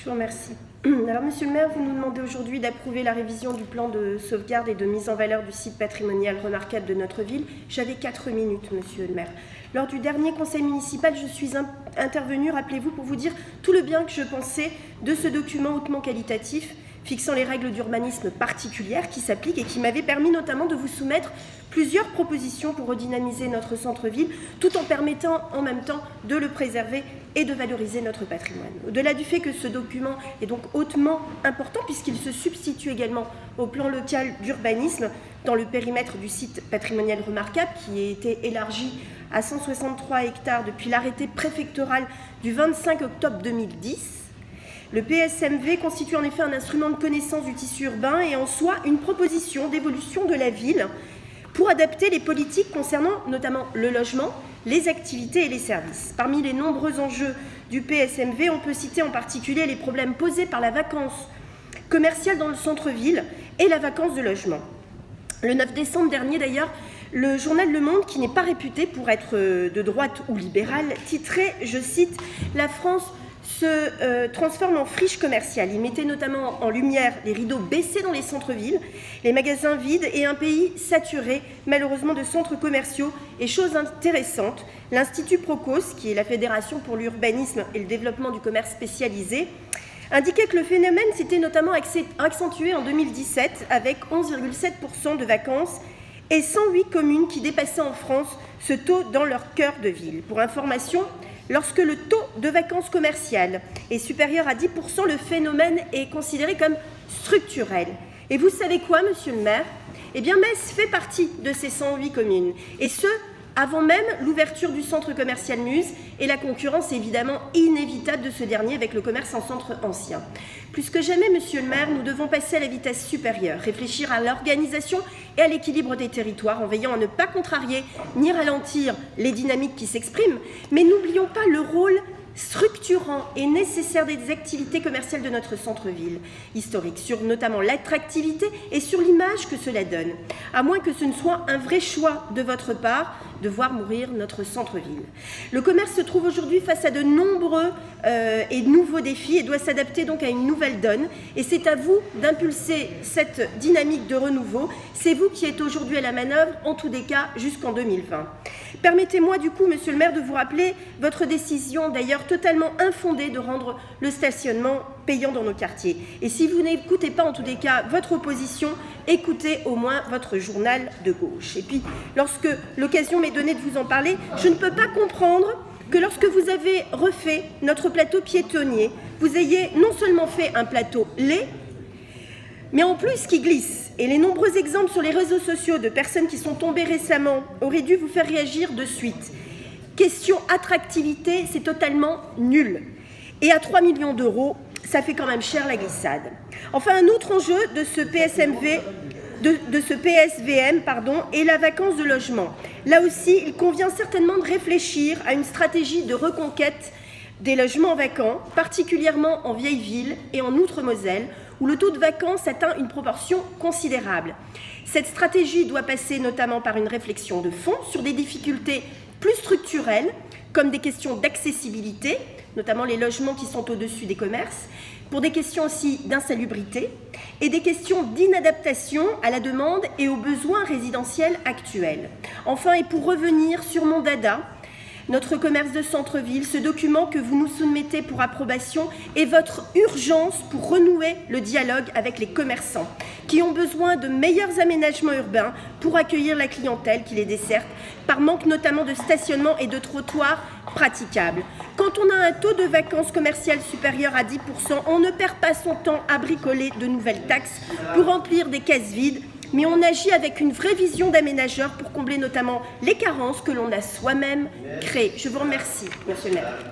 Je vous remercie. Alors, Monsieur le maire, vous nous demandez aujourd'hui d'approuver la révision du plan de sauvegarde et de mise en valeur du site patrimonial remarquable de notre ville. J'avais 4 minutes, Monsieur le maire. Lors du dernier conseil municipal, je suis intervenue, rappelez-vous, pour vous dire tout le bien que je pensais de ce document hautement qualitatif, fixant les règles d'urbanisme particulières qui s'appliquent et qui m'avait permis notamment de vous soumettre plusieurs propositions pour redynamiser notre centre-ville, tout en permettant en même temps de le préserver et de valoriser notre patrimoine. Au-delà du fait que ce document est donc hautement important puisqu'il se substitue également au plan local d'urbanisme dans le périmètre du site patrimonial remarquable qui a été élargi à 163 hectares depuis l'arrêté préfectoral du 25 octobre 2010. Le PSMV constitue en effet un instrument de connaissance du tissu urbain et en soi une proposition d'évolution de la ville pour adapter les politiques concernant notamment le logement, les activités et les services. Parmi les nombreux enjeux du PSMV, on peut citer en particulier les problèmes posés par la vacance commerciale dans le centre-ville et la vacance de logement. Le 9 décembre dernier d'ailleurs, le journal Le Monde, qui n'est pas réputé pour être de droite ou libéral, titrait, je cite, « La France se transforme en friche commerciale ». Il mettait notamment en lumière les rideaux baissés dans les centres-villes, les magasins vides et un pays saturé malheureusement de centres commerciaux. Et chose intéressante, l'Institut Procos, qui est la Fédération pour l'urbanisme et le développement du commerce spécialisé, indiquait que le phénomène s'était notamment accentué en 2017 avec 11,7% de vacances et 108 communes qui dépassaient en France ce taux dans leur cœur de ville. Pour information, lorsque le taux de vacances commerciales est supérieur à 10%, le phénomène est considéré comme structurel. Et vous savez quoi, monsieur le maire? Eh bien, Metz fait partie de ces 108 communes, et ce, avant même l'ouverture du centre commercial Muse et la concurrence évidemment inévitable de ce dernier avec le commerce en centre ancien. Plus que jamais, monsieur le maire, nous devons passer à la vitesse supérieure, réfléchir à l'organisation et à l'équilibre des territoires en veillant à ne pas contrarier ni ralentir les dynamiques qui s'expriment, mais n'oublions pas le rôle structurant et nécessaire des activités commerciales de notre centre-ville historique, sur notamment l'attractivité et sur l'image que cela donne, à moins que ce ne soit un vrai choix de votre part de voir mourir notre centre-ville. Le commerce se trouve aujourd'hui face à de nombreux et nouveaux défis et doit s'adapter donc à une nouvelle donne, et c'est à vous d'impulser cette dynamique de renouveau. C'est vous qui êtes aujourd'hui à la manœuvre, en tous les cas jusqu'en 2020. Permettez-moi du coup, monsieur le maire, de vous rappeler votre décision d'ailleurs totalement infondée de rendre le stationnement payant dans nos quartiers. Et si vous n'écoutez pas en tous les cas votre opposition, écoutez au moins votre journal de gauche. Et puis, lorsque l'occasion m'est donnée de vous en parler, je ne peux pas comprendre que lorsque vous avez refait notre plateau piétonnier, vous ayez non seulement fait un plateau laid, mais en plus qui glisse. Et les nombreux exemples sur les réseaux sociaux de personnes qui sont tombées récemment auraient dû vous faire réagir de suite. Question attractivité, c'est totalement nul. Et à 3 millions d'euros, ça fait quand même cher la glissade. Enfin, un autre enjeu de ce PSVM est la vacance de logement. Là aussi, il convient certainement de réfléchir à une stratégie de reconquête des logements vacants, particulièrement en vieille ville et en Outre-Moselle, où le taux de vacance atteint une proportion considérable. Cette stratégie doit passer notamment par une réflexion de fond sur des difficultés plus structurelles, comme des questions d'accessibilité, notamment les logements qui sont au-dessus des commerces, pour des questions aussi d'insalubrité et des questions d'inadaptation à la demande et aux besoins résidentiels actuels. Enfin, et pour revenir sur mon dada, notre commerce de centre-ville, ce document que vous nous soumettez pour approbation est votre urgence pour renouer le dialogue avec les commerçants qui ont besoin de meilleurs aménagements urbains pour accueillir la clientèle qui les desserte, par manque notamment de stationnement et de trottoirs praticables. Quand on a un taux de vacances commerciales supérieur à 10%, on ne perd pas son temps à bricoler de nouvelles taxes pour remplir des caisses vides, mais on agit avec une vraie vision d'aménageur pour combler notamment les carences que l'on a soi-même créées. Je vous remercie, monsieur le maire.